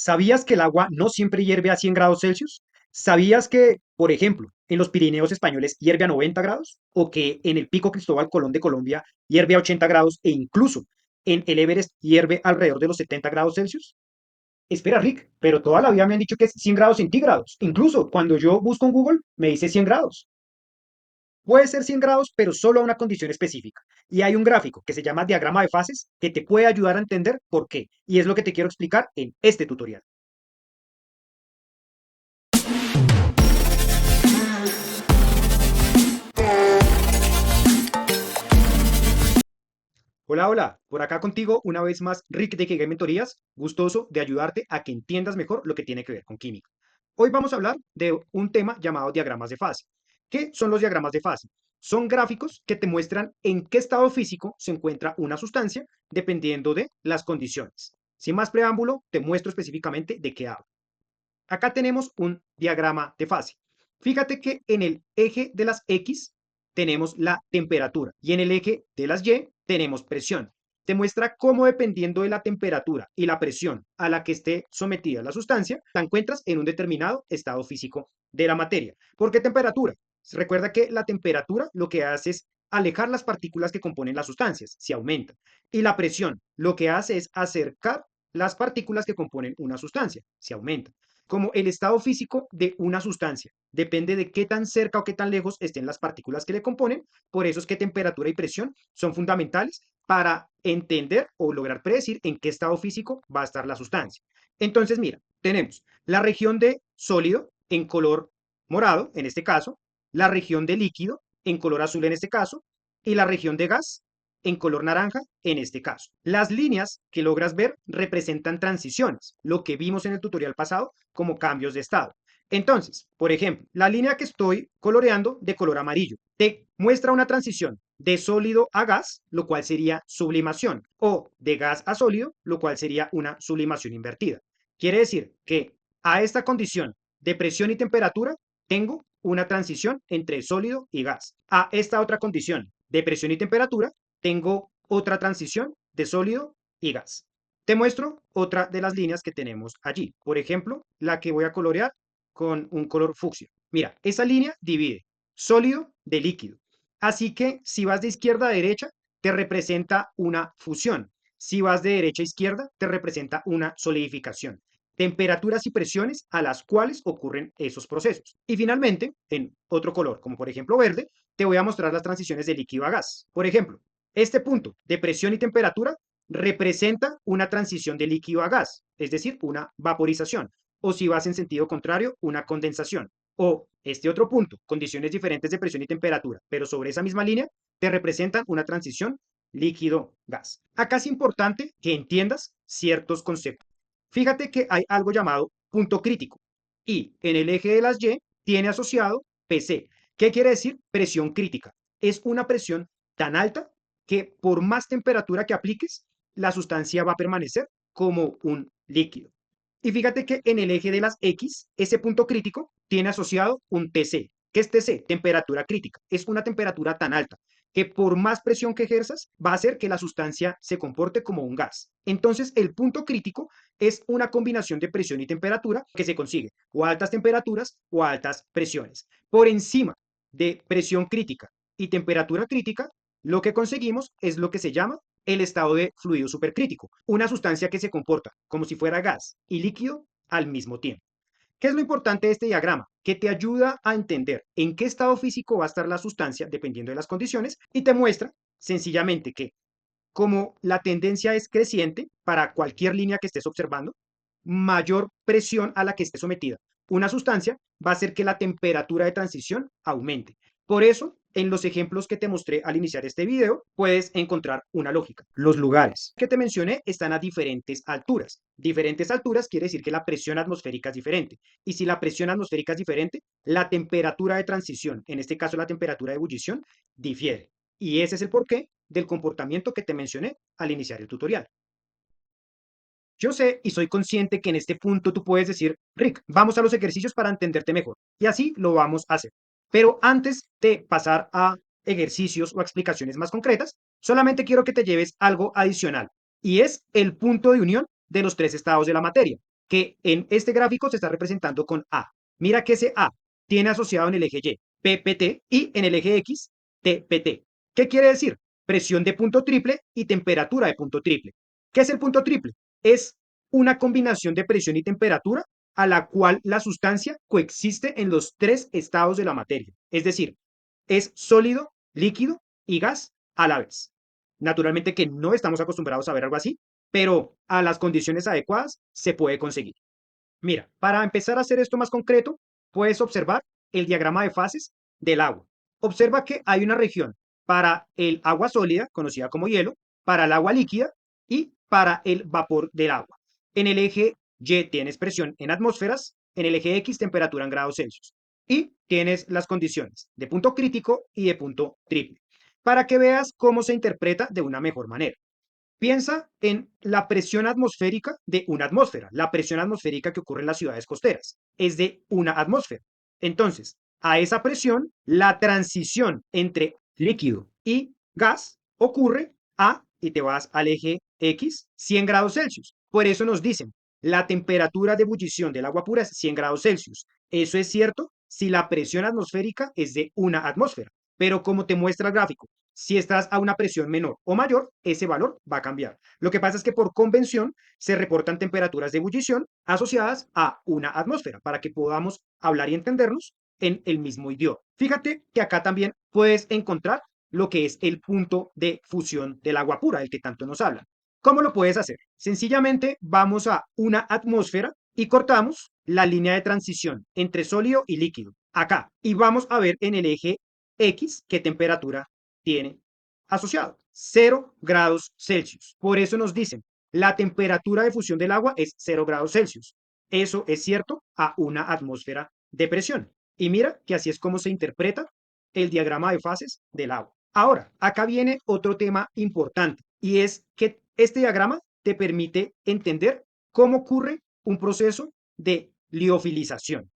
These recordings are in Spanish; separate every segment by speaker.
Speaker 1: ¿Sabías que el agua no siempre hierve a 100 grados Celsius? ¿Sabías que, por ejemplo, en los Pirineos españoles hierve a 90 grados? ¿O que en el Pico Cristóbal Colón de Colombia hierve a 80 grados e incluso en el Everest hierve alrededor de los 70 grados Celsius? Espera, Rick, pero toda la vida me han dicho que es 100 grados centígrados. Incluso cuando yo busco en Google me dice 100 grados. Puede ser 100 grados, pero solo a una condición específica. Y hay un gráfico que se llama diagrama de fases que te puede ayudar a entender por qué. Y es lo que te quiero explicar en este tutorial. Hola, hola, por acá contigo una vez más Rick de Kegame Mentorías, gustoso de ayudarte a que entiendas mejor lo que tiene que ver con química. Hoy vamos a hablar de un tema llamado diagramas de fase. ¿Qué son los diagramas de fase? Son gráficos que te muestran en qué estado físico se encuentra una sustancia dependiendo de las condiciones. Sin más preámbulo, te muestro específicamente de qué hablo. Acá tenemos un diagrama de fase. Fíjate que en el eje de las X tenemos la temperatura y en el eje de las Y tenemos presión. Te muestra cómo dependiendo de la temperatura y la presión a la que esté sometida la sustancia, te encuentras en un determinado estado físico de la materia. ¿Por qué temperatura? Recuerda que la temperatura lo que hace es alejar las partículas que componen las sustancias, se aumenta. Y la presión lo que hace es acercar las partículas que componen una sustancia, se aumenta. Como el estado físico de una sustancia depende de qué tan cerca o qué tan lejos estén las partículas que le componen, por eso es que temperatura y presión son fundamentales para entender o lograr predecir en qué estado físico va a estar la sustancia. Entonces, mira, tenemos la región de sólido en color morado, en este caso, la región de líquido en color azul, en este caso, y la región de gas en color naranja en este caso. Las líneas que logras ver representan transiciones, lo que vimos en el tutorial pasado como cambios de estado. Entonces, por ejemplo, la línea que estoy coloreando de color amarillo te muestra una transición de sólido a gas, lo cual sería sublimación, o de gas a sólido, lo cual sería una sublimación invertida. Quiere decir que a esta condición de presión y temperatura tengo una transición entre sólido y gas. A esta otra condición de presión y temperatura tengo otra transición de sólido y gas. Te muestro otra de las líneas que tenemos allí. Por ejemplo, la que voy a colorear con un color fucsia. Mira, esa línea divide sólido de líquido. Así que si vas de izquierda a derecha, te representa una fusión. Si vas de derecha a izquierda, te representa una solidificación. Temperaturas y presiones a las cuales ocurren esos procesos. Y finalmente, en otro color, como por ejemplo verde, te voy a mostrar las transiciones de líquido a gas. Por ejemplo, este punto de presión y temperatura representa una transición de líquido a gas, es decir, una vaporización, o si vas en sentido contrario, una condensación. O este otro punto, condiciones diferentes de presión y temperatura, pero sobre esa misma línea, te representan una transición líquido-gas. Acá es importante que entiendas ciertos conceptos. Fíjate que hay algo llamado punto crítico y en el eje de las Y tiene asociado PC. ¿Qué quiere decir? Presión crítica. Es una presión tan alta que por más temperatura que apliques, la sustancia va a permanecer como un líquido. Y fíjate que en el eje de las X, ese punto crítico tiene asociado un TC. ¿Qué es TC? Temperatura crítica. Es una temperatura tan alta que por más presión que ejerzas, va a hacer que la sustancia se comporte como un gas. Entonces, el punto crítico es una combinación de presión y temperatura que se consigue o a altas temperaturas o a altas presiones. Por encima de presión crítica y temperatura crítica, lo que conseguimos es lo que se llama el estado de fluido supercrítico, una sustancia que se comporta como si fuera gas y líquido al mismo tiempo. ¿Qué es lo importante de este diagrama? Que te ayuda a entender en qué estado físico va a estar la sustancia dependiendo de las condiciones y te muestra sencillamente que como la tendencia es creciente para cualquier línea que estés observando, mayor presión a la que esté sometida una sustancia va a hacer que la temperatura de transición aumente. Por eso, en los ejemplos que te mostré al iniciar este video, puedes encontrar una lógica. Los lugares que te mencioné están a diferentes alturas. Diferentes alturas quiere decir que la presión atmosférica es diferente. Y si la presión atmosférica es diferente, la temperatura de transición, en este caso la temperatura de ebullición, difiere. Y ese es el porqué del comportamiento que te mencioné al iniciar el tutorial. Yo sé y soy consciente que en este punto tú puedes decir, Rick, vamos a los ejercicios para entenderte mejor. Y así lo vamos a hacer. Pero antes de pasar a ejercicios o a explicaciones más concretas, solamente quiero que te lleves algo adicional. Y es el punto de unión de los tres estados de la materia. que en este gráfico se está representando con A. Mira que ese A tiene asociado en el eje Y PPT y en el eje X TPT. ¿Qué quiere decir? Presión de punto triple y temperatura de punto triple. ¿Qué es el punto triple? Es una combinación de presión y temperatura a la cual la sustancia coexiste en los tres estados de la materia. Es decir, es sólido, líquido y gas a la vez. Naturalmente que no estamos acostumbrados a ver algo así, pero a las condiciones adecuadas se puede conseguir. Mira, para empezar a hacer esto más concreto, puedes observar el diagrama de fases del agua. Observa que hay una región para el agua sólida, conocida como hielo, para el agua líquida y para el vapor del agua. En el eje Y tienes presión en atmósferas, en el eje X temperatura en grados Celsius. Y tienes las condiciones de punto crítico y de punto triple, para que veas cómo se interpreta de una mejor manera. Piensa en la presión atmosférica de una atmósfera. La presión atmosférica que ocurre en las ciudades costeras es de una atmósfera. Entonces, a esa presión, la transición entre líquido y gas ocurre y te vas al eje X, 100 grados Celsius. Por eso nos dicen, la temperatura de ebullición del agua pura es 100 grados Celsius. Eso es cierto si la presión atmosférica es de una atmósfera. Pero como te muestra el gráfico, si estás a una presión menor o mayor, ese valor va a cambiar. Lo que pasa es que por convención se reportan temperaturas de ebullición asociadas a una atmósfera para que podamos hablar y entendernos en el mismo idioma. Fíjate que acá también puedes encontrar lo que es el punto de fusión del agua pura, del que tanto nos hablan. ¿Cómo lo puedes hacer? Sencillamente vamos a una atmósfera y cortamos la línea de transición entre sólido y líquido acá y vamos a ver en el eje X qué temperatura tiene asociado, 0 grados Celsius. Por eso nos dicen, la temperatura de fusión del agua es 0 grados Celsius. Eso es cierto a una atmósfera de presión. Y mira que así es como se interpreta el diagrama de fases del agua. Ahora, acá viene otro tema importante y es que este diagrama te permite entender cómo ocurre un proceso de liofilización.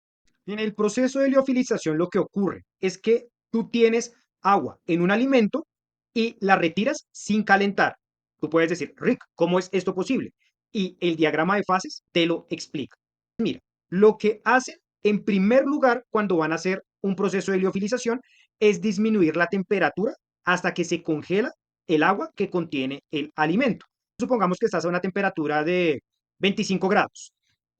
Speaker 1: En el proceso de liofilización lo que ocurre es que tú tienes agua en un alimento y la retiras sin calentar. Tú puedes decir, Rick, ¿cómo es esto posible? Y el diagrama de fases te lo explica. Mira, lo que hacen en primer lugar cuando van a hacer un proceso de liofilización es disminuir la temperatura hasta que se congela el agua que contiene el alimento. Supongamos que estás a una temperatura de 25 grados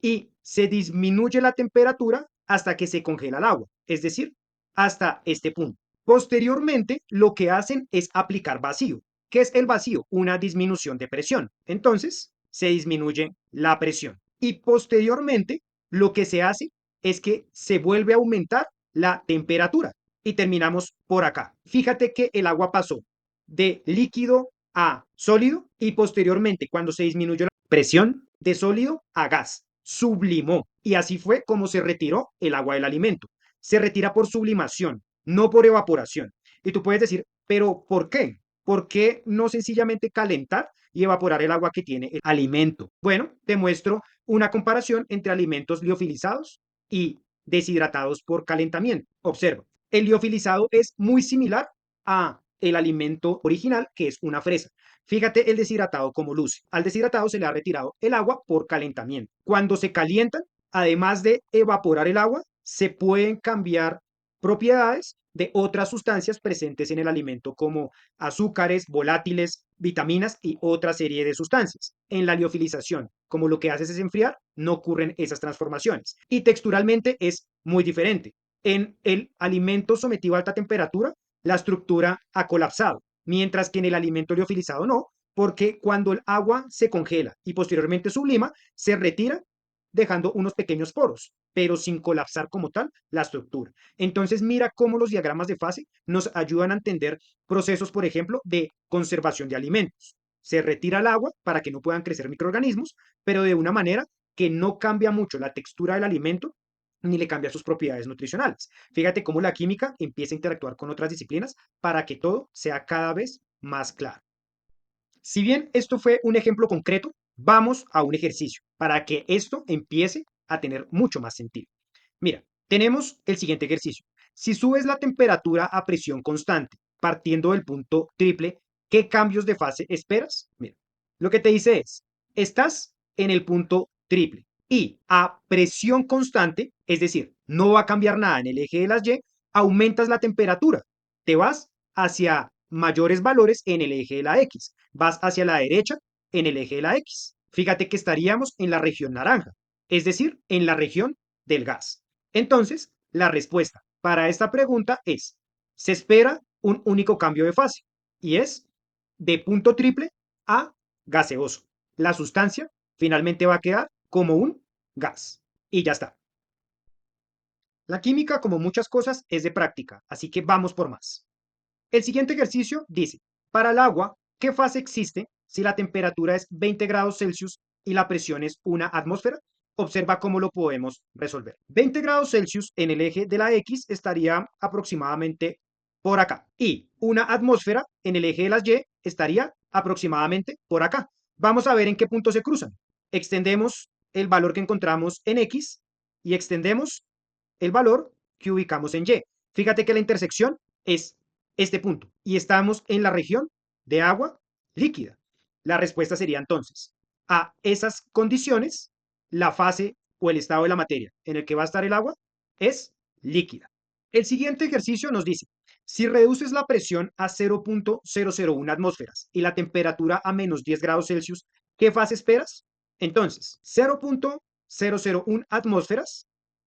Speaker 1: y se disminuye la temperatura hasta que se congela el agua, es decir, hasta este punto. Posteriormente, lo que hacen es aplicar vacío. ¿Qué es el vacío? Una disminución de presión. Entonces, se disminuye la presión. Y posteriormente, lo que se hace es que se vuelve a aumentar la temperatura. Y terminamos por acá. Fíjate que el agua pasó de líquido a sólido y posteriormente, cuando se disminuyó la presión, de sólido a gas, sublimó. Y así fue como se retiró el agua del alimento. Se retira por sublimación, no por evaporación. Y tú puedes decir, pero ¿por qué? ¿Por qué no sencillamente calentar y evaporar el agua que tiene el alimento? Bueno, te muestro una comparación entre alimentos liofilizados y deshidratados por calentamiento. Observa, el liofilizado es muy similar a el alimento original, que es una fresa. Fíjate el deshidratado como luce. Al deshidratado se le ha retirado el agua por calentamiento. Cuando se calientan, además de evaporar el agua, se pueden cambiar propiedades de otras sustancias presentes en el alimento como azúcares, volátiles, vitaminas y otra serie de sustancias. En la liofilización, como lo que haces es enfriar, no ocurren esas transformaciones. Y texturalmente es muy diferente. En el alimento sometido a alta temperatura, la estructura ha colapsado, mientras que en el alimento liofilizado no, porque cuando el agua se congela y posteriormente sublima, se retira dejando unos pequeños poros, pero sin colapsar como tal la estructura. Entonces mira cómo los diagramas de fase nos ayudan a entender procesos, por ejemplo, de conservación de alimentos. Se retira el agua para que no puedan crecer microorganismos, pero de una manera que no cambia mucho la textura del alimento ni le cambia sus propiedades nutricionales. Fíjate cómo la química empieza a interactuar con otras disciplinas para que todo sea cada vez más claro. Si bien esto fue un ejemplo concreto, vamos a un ejercicio para que esto empiece a tener mucho más sentido. Mira, tenemos el siguiente ejercicio. Si subes la temperatura a presión constante, partiendo del punto triple, ¿qué cambios de fase esperas? Mira, lo que te dice es, estás en el punto triple. Y a presión constante, es decir, no va a cambiar nada en el eje de las Y, aumentas la temperatura. Te vas hacia mayores valores en el eje de la X. Vas hacia la derecha en el eje de la X. Fíjate que estaríamos en la región naranja, es decir, en la región del gas. Entonces, la respuesta para esta pregunta es, se espera un único cambio de fase y es de punto triple a gaseoso. La sustancia finalmente va a quedar como un gas. Y ya está. La química, como muchas cosas, es de práctica, así que vamos por más. El siguiente ejercicio dice, para el agua, ¿qué fase existe si la temperatura es 20 grados Celsius y la presión es una atmósfera? Observa cómo lo podemos resolver. 20 grados Celsius en el eje de la X estaría aproximadamente por acá y una atmósfera en el eje de las Y estaría aproximadamente por acá. Vamos a ver en qué punto se cruzan. Extendemos el valor que encontramos en X y extendemos el valor que ubicamos en Y. Fíjate que la intersección es este punto y estamos en la región de agua líquida. La respuesta sería entonces, a esas condiciones, la fase o el estado de la materia en el que va a estar el agua es líquida. El siguiente ejercicio nos dice, si reduces la presión a 0.001 atmósferas y la temperatura a menos 10 grados Celsius, ¿qué fase esperas? Entonces, 0.001 atmósferas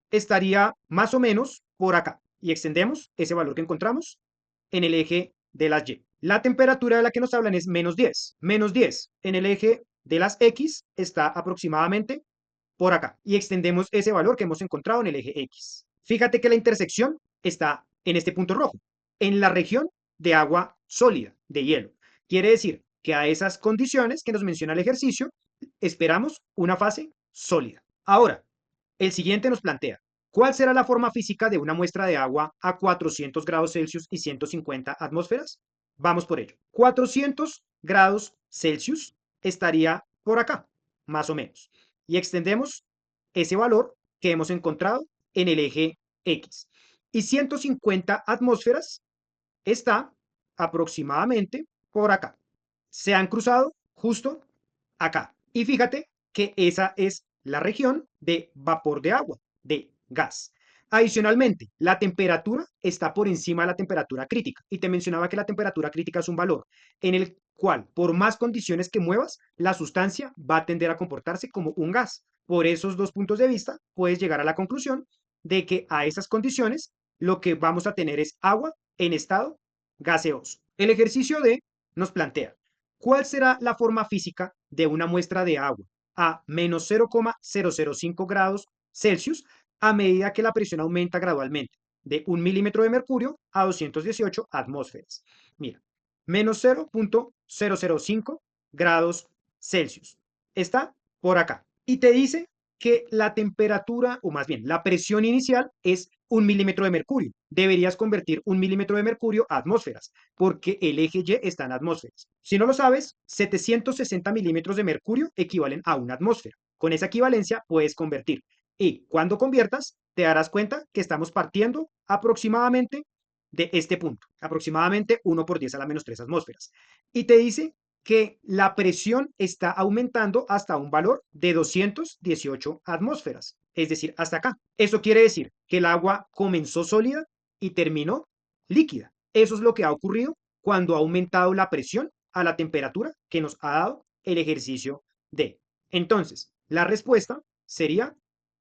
Speaker 1: estaría más o menos por acá y extendemos ese valor que encontramos en el eje de las Y. La temperatura de la que nos hablan es menos 10. Menos 10 en el eje de las X está aproximadamente por acá y extendemos ese valor que hemos encontrado en el eje X. Fíjate que la intersección está en este punto rojo, en la región de agua sólida, de hielo. Quiere decir que a esas condiciones que nos menciona el ejercicio, esperamos una fase sólida. Ahora, el siguiente nos plantea, ¿cuál será la forma física de una muestra de agua a 400 grados Celsius y 150 atmósferas? Vamos por ello. 400 grados Celsius estaría por acá, más o menos. Y extendemos ese valor que hemos encontrado en el eje X. Y 150 atmósferas está aproximadamente por acá. Se han cruzado justo acá. Y fíjate que esa es la región de vapor de agua, de gas. Adicionalmente, la temperatura está por encima de la temperatura crítica. Y te mencionaba que la temperatura crítica es un valor en el cual, por más condiciones que muevas, la sustancia va a tender a comportarse como un gas. Por esos dos puntos de vista, puedes llegar a la conclusión de que a esas condiciones lo que vamos a tener es agua en estado gaseoso. El ejercicio D nos plantea, ¿cuál será la forma física de una muestra de agua a menos 0,005 grados Celsius a medida que la presión aumenta gradualmente de 1 milímetro de mercurio a 218 atmósferas? Mira, menos 0.005 grados Celsius. Está por acá. Y te dice que la temperatura, o más bien la presión inicial es 1 milímetro de mercurio. Deberías convertir 1 milímetro de mercurio a atmósferas, porque el eje Y está en atmósferas. Si no lo sabes, 760 milímetros de mercurio equivalen a una atmósfera. Con esa equivalencia puedes convertir. Y cuando conviertas, te darás cuenta que estamos partiendo aproximadamente de este punto, aproximadamente 1 por 10 a la menos 3 atmósferas. Y te dice que la presión está aumentando hasta un valor de 218 atmósferas, es decir, hasta acá. Eso quiere decir que el agua comenzó sólida y terminó líquida. Eso es lo que ha ocurrido cuando ha aumentado la presión a la temperatura que nos ha dado el ejercicio D. Entonces, la respuesta sería,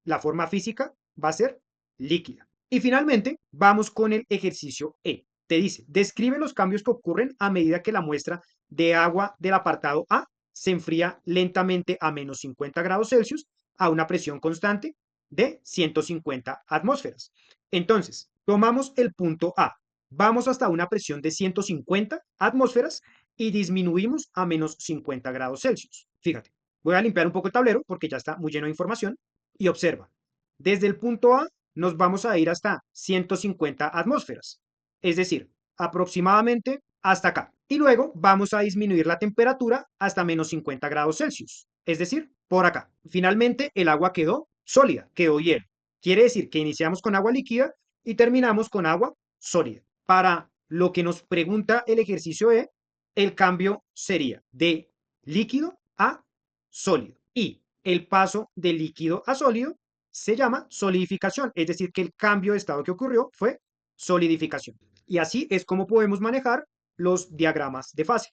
Speaker 1: la forma física va a ser líquida. Y finalmente, vamos con el ejercicio E. Te dice, describe los cambios que ocurren a medida que la muestra de agua del apartado A se enfría lentamente a menos 50 grados Celsius a una presión constante de 150 atmósferas. Entonces, tomamos el punto A, vamos hasta una presión de 150 atmósferas y disminuimos a menos 50 grados Celsius. Fíjate, voy a limpiar un poco el tablero porque ya está muy lleno de información y observa, desde el punto A nos vamos a ir hasta 150 atmósferas, es decir, aproximadamente hasta acá. Y luego vamos a disminuir la temperatura hasta menos 50 grados Celsius, es decir, por acá. Finalmente, el agua quedó sólida, quedó hielo. Quiere decir que iniciamos con agua líquida y terminamos con agua sólida. Para lo que nos pregunta el ejercicio E, el cambio sería de líquido a sólido. Y el paso de líquido a sólido se llama solidificación, es decir, que el cambio de estado que ocurrió fue solidificación. Y así es como podemos manejar los diagramas de fase.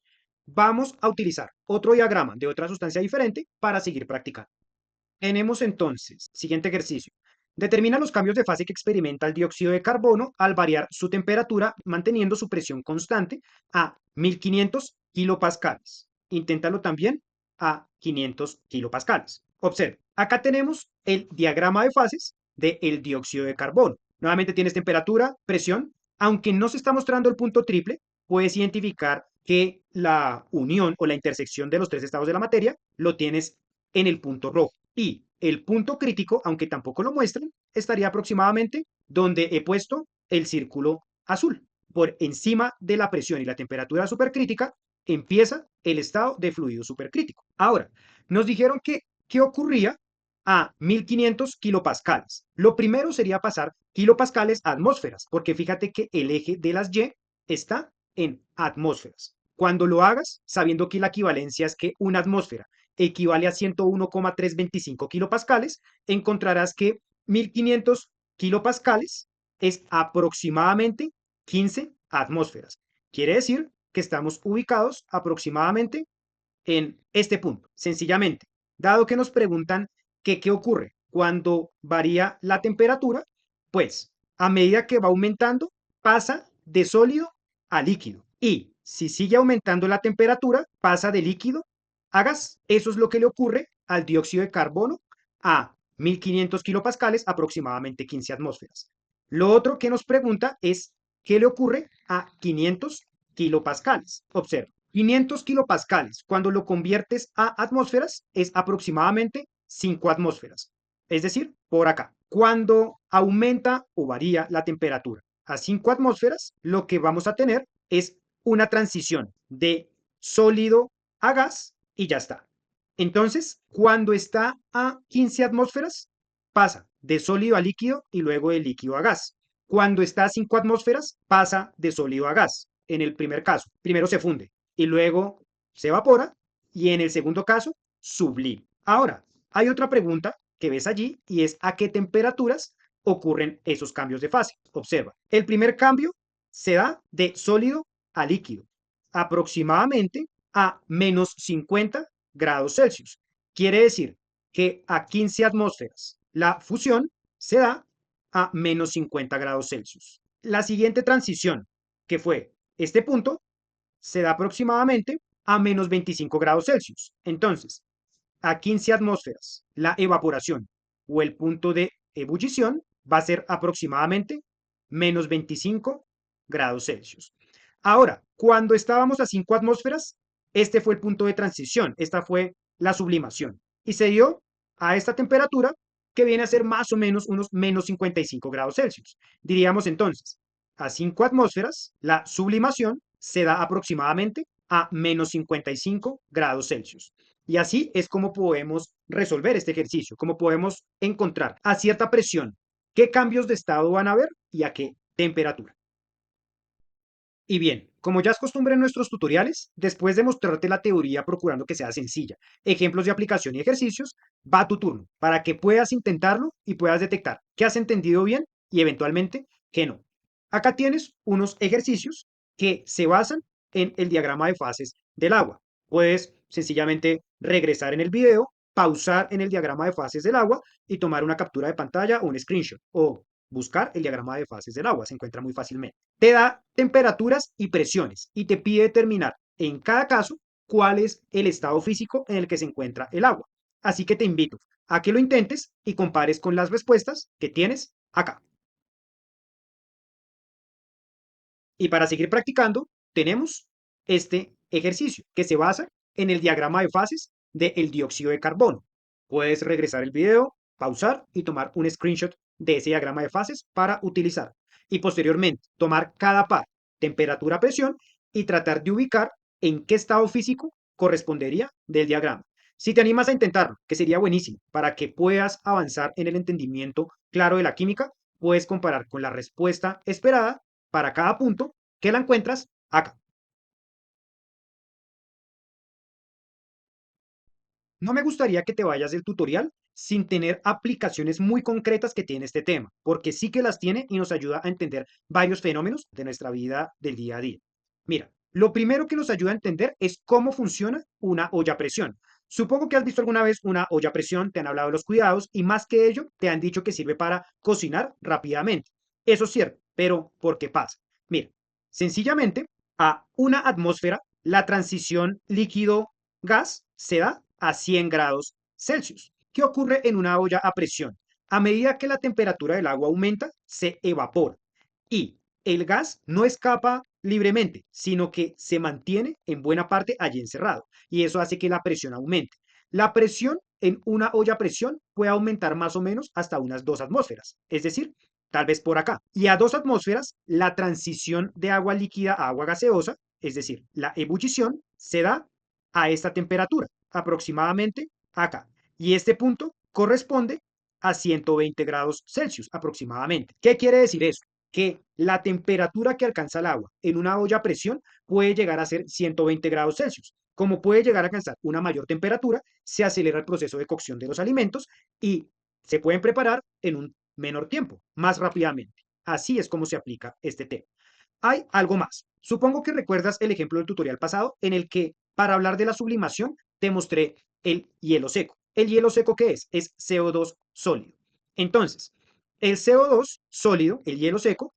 Speaker 1: Vamos a utilizar otro diagrama de otra sustancia diferente para seguir practicando. Tenemos entonces, siguiente ejercicio. Determina los cambios de fase que experimenta el dióxido de carbono al variar su temperatura manteniendo su presión constante a 1500 kilopascales. Inténtalo también a 500 kilopascales. Observe, acá tenemos el diagrama de fases del dióxido de carbono. Nuevamente tienes temperatura, presión. Aunque no se está mostrando el punto triple, puedes identificar que la unión o la intersección de los tres estados de la materia lo tienes en el punto rojo. Y el punto crítico, aunque tampoco lo muestran, estaría aproximadamente donde he puesto el círculo azul. Por encima de la presión y la temperatura supercrítica empieza el estado de fluido supercrítico. Ahora, nos dijeron que qué ocurría a 1500 kilopascales. Lo primero sería pasar kilopascales a atmósferas, porque fíjate que el eje de las Y está en atmósferas. Cuando lo hagas, sabiendo que la equivalencia es que una atmósfera equivale a 101,325 kilopascales, encontrarás que 1500 kilopascales es aproximadamente 15 atmósferas. Quiere decir que estamos ubicados aproximadamente en este punto. Sencillamente, dado que nos preguntan que qué ocurre cuando varía la temperatura, pues a medida que va aumentando, pasa de sólido a líquido. Y si sigue aumentando la temperatura, pasa de líquido a gas. Eso es lo que le ocurre al dióxido de carbono a 1500 kilopascales, aproximadamente 15 atmósferas. Lo otro que nos pregunta es qué le ocurre a 500 kilopascales. Observa, 500 kilopascales, cuando lo conviertes a atmósferas, es aproximadamente 5 atmósferas. Es decir, por acá. Cuando aumenta o varía la temperatura a 5 atmósferas, lo que vamos a tener es una transición de sólido a gas y ya está. Entonces, cuando está a 15 atmósferas, pasa de sólido a líquido y luego de líquido a gas. Cuando está a 5 atmósferas, pasa de sólido a gas. En el primer caso, primero se funde y luego se evapora, y en el segundo caso, sublime. Ahora, hay otra pregunta que ves allí y es a qué temperaturas ocurren esos cambios de fase. Observa, el primer cambio se da de sólido a líquido, aproximadamente a menos 50 grados Celsius. Quiere decir que a 15 atmósferas la fusión se da a menos 50 grados Celsius. La siguiente transición, que fue este punto, se da aproximadamente a menos 25 grados Celsius. Entonces, a 15 atmósferas, la evaporación o el punto de ebullición va a ser aproximadamente menos 25 grados Celsius. Ahora, cuando estábamos a 5 atmósferas, este fue el punto de transición, esta fue la sublimación, y se dio a esta temperatura que viene a ser más o menos unos menos 55 grados Celsius. Diríamos entonces, a 5 atmósferas, la sublimación se da aproximadamente a menos 55 grados Celsius. Y así es como podemos resolver este ejercicio, como podemos encontrar a cierta presión qué cambios de estado van a haber y a qué temperatura. Y bien, como ya es costumbre en nuestros tutoriales, después de mostrarte la teoría procurando que sea sencilla, ejemplos de aplicación y ejercicios, va tu turno para que puedas intentarlo y puedas detectar qué has entendido bien y eventualmente qué no. Acá tienes unos ejercicios que se basan en el diagrama de fases del agua. Puedes sencillamente regresar en el video, pausar en el diagrama de fases del agua y tomar una captura de pantalla o un screenshot o buscar el diagrama de fases del agua, se encuentra muy fácilmente. Te da temperaturas y presiones y te pide determinar en cada caso cuál es el estado físico en el que se encuentra el agua. Así que te invito a que lo intentes y compares con las respuestas que tienes acá. Y para seguir practicando, tenemos este ejercicio que se basa en el diagrama de fases del dióxido de carbono. Puedes regresar el video, pausar y tomar un screenshot de ese diagrama de fases para utilizar. Y posteriormente, tomar cada par, temperatura, presión, y tratar de ubicar en qué estado físico correspondería del diagrama. Si te animas a intentarlo, que sería buenísimo, para que puedas avanzar en el entendimiento claro de la química, puedes comparar con la respuesta esperada para cada punto que la encuentras acá. No me gustaría que te vayas del tutorial sin tener aplicaciones muy concretas que tiene este tema, porque sí que las tiene y nos ayuda a entender varios fenómenos de nuestra vida del día a día. Mira, lo primero que nos ayuda a entender es cómo funciona una olla a presión. Supongo que has visto alguna vez una olla a presión, te han hablado de los cuidados y más que ello, te han dicho que sirve para cocinar rápidamente. Eso es cierto, pero ¿por qué pasa? Mira, sencillamente a una atmósfera, la transición líquido-gas se da a 100 grados Celsius. ¿Qué ocurre en una olla a presión? A medida que la temperatura del agua aumenta, se evapora y el gas no escapa libremente, sino que se mantiene en buena parte allí encerrado y eso hace que la presión aumente. La presión en una olla a presión puede aumentar más o menos hasta unas 2 atmósferas, es decir, tal vez por acá. Y a 2 atmósferas, la transición de agua líquida a agua gaseosa, es decir, la ebullición, se da a esta temperatura, aproximadamente acá. Y este punto corresponde a 120 grados Celsius aproximadamente. ¿Qué quiere decir eso? Que la temperatura que alcanza el agua en una olla a presión puede llegar a ser 120 grados Celsius. Como puede llegar a alcanzar una mayor temperatura, se acelera el proceso de cocción de los alimentos y se pueden preparar en un menor tiempo, más rápidamente. Así es como se aplica este tema. Hay algo más. Supongo que recuerdas el ejemplo del tutorial pasado en el que para hablar de la sublimación te mostré el hielo seco. ¿El hielo seco qué es? Es CO2 sólido. Entonces, el CO2 sólido, el hielo seco,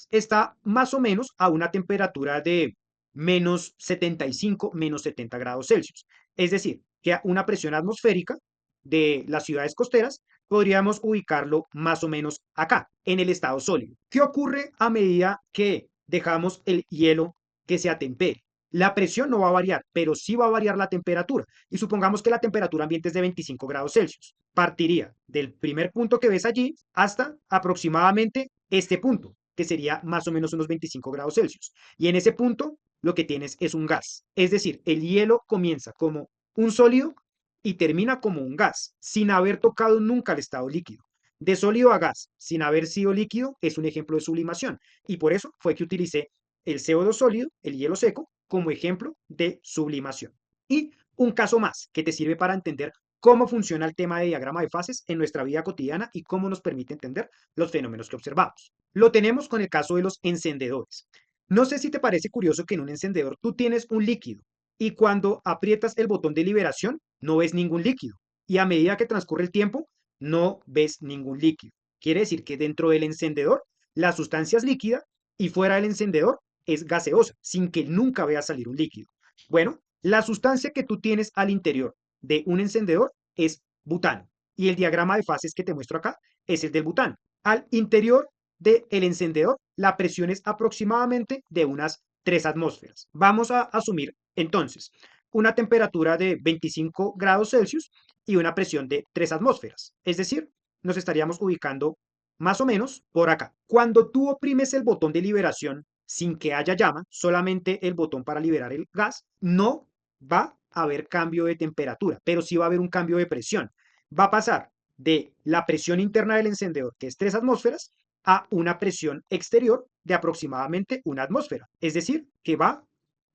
Speaker 1: está más o menos a una temperatura de menos 75, menos 70 grados Celsius. Es decir, que a una presión atmosférica de las ciudades costeras podríamos ubicarlo más o menos acá, en el estado sólido. ¿Qué ocurre a medida que dejamos el hielo que se atempere? La presión no va a variar, pero sí va a variar la temperatura. Y supongamos que la temperatura ambiente es de 25 grados Celsius. Partiría del primer punto que ves allí hasta aproximadamente este punto, que sería más o menos unos 25 grados Celsius. Y en ese punto lo que tienes es un gas. Es decir, el hielo comienza como un sólido y termina como un gas, sin haber tocado nunca el estado líquido. De sólido a gas, sin haber sido líquido, es un ejemplo de sublimación. Y por eso fue que utilicé el CO2 sólido, el hielo seco, como ejemplo de sublimación. Y un caso más que te sirve para entender cómo funciona el tema de diagrama de fases en nuestra vida cotidiana y cómo nos permite entender los fenómenos que observamos. Lo tenemos con el caso de los encendedores. No sé si te parece curioso que en un encendedor tú tienes un líquido y cuando aprietas el botón de liberación no ves ningún líquido y a medida que transcurre el tiempo no ves ningún líquido. Quiere decir que dentro del encendedor la sustancia es líquida y fuera del encendedor es gaseosa, sin que nunca vea salir un líquido. Bueno, la sustancia que tú tienes al interior de un encendedor es butano y el diagrama de fases que te muestro acá es el del butano. Al interior del encendedor la presión es aproximadamente de unas 3 atmósferas. Vamos a asumir entonces una temperatura de 25 grados Celsius y una presión de 3 atmósferas. Es decir, nos estaríamos ubicando más o menos por acá. Cuando tú oprimes el botón de liberación sin que haya llama, solamente el botón para liberar el gas, no va a haber cambio de temperatura, pero sí va a haber un cambio de presión. Va a pasar de la presión interna del encendedor, que es 3 atmósferas, a una presión exterior de aproximadamente una atmósfera. Es decir, que va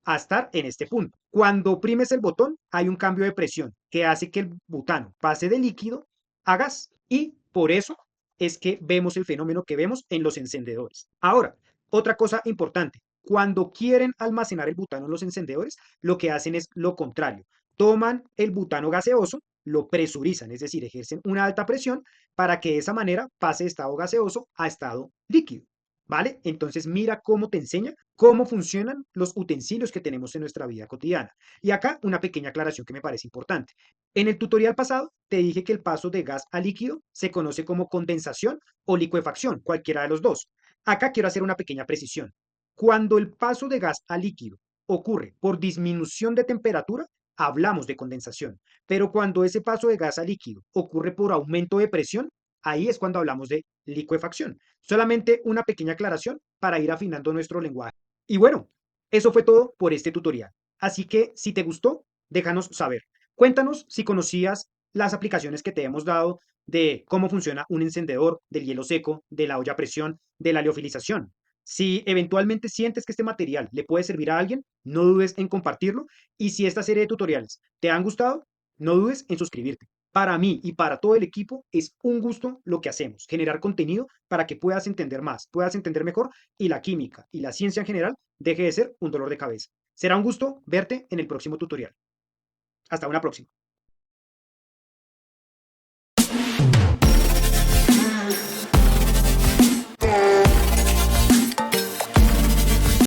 Speaker 1: a estar en este punto. Cuando oprimes el botón, hay un cambio de presión que hace que el butano pase de líquido a gas y por eso es que vemos el fenómeno que vemos en los encendedores. Ahora, otra cosa importante, cuando quieren almacenar el butano en los encendedores, lo que hacen es lo contrario. Toman el butano gaseoso, lo presurizan, es decir, ejercen una alta presión para que de esa manera pase de estado gaseoso a estado líquido. ¿Vale? Entonces mira cómo te enseña cómo funcionan los utensilios que tenemos en nuestra vida cotidiana. Y acá una pequeña aclaración que me parece importante. En el tutorial pasado te dije que el paso de gas a líquido se conoce como condensación o licuefacción, cualquiera de los dos. Acá quiero hacer una pequeña precisión. Cuando el paso de gas a líquido ocurre por disminución de temperatura, hablamos de condensación. Pero cuando ese paso de gas a líquido ocurre por aumento de presión, ahí es cuando hablamos de licuefacción. Solamente una pequeña aclaración para ir afinando nuestro lenguaje. Y bueno, eso fue todo por este tutorial. Así que si te gustó, déjanos saber. Cuéntanos si conocías las aplicaciones que te hemos dado de cómo funciona un encendedor, del hielo seco, de la olla a presión, de la liofilización. Si eventualmente sientes que este material le puede servir a alguien, no dudes en compartirlo. Y si esta serie de tutoriales te han gustado, No dudes en suscribirte. Para mí y para todo el equipo es un gusto lo que hacemos, generar contenido para que puedas entender más, puedas entender mejor y la química y la ciencia en general deje de ser un dolor de cabeza. Será un gusto verte en el próximo tutorial. Hasta una próxima.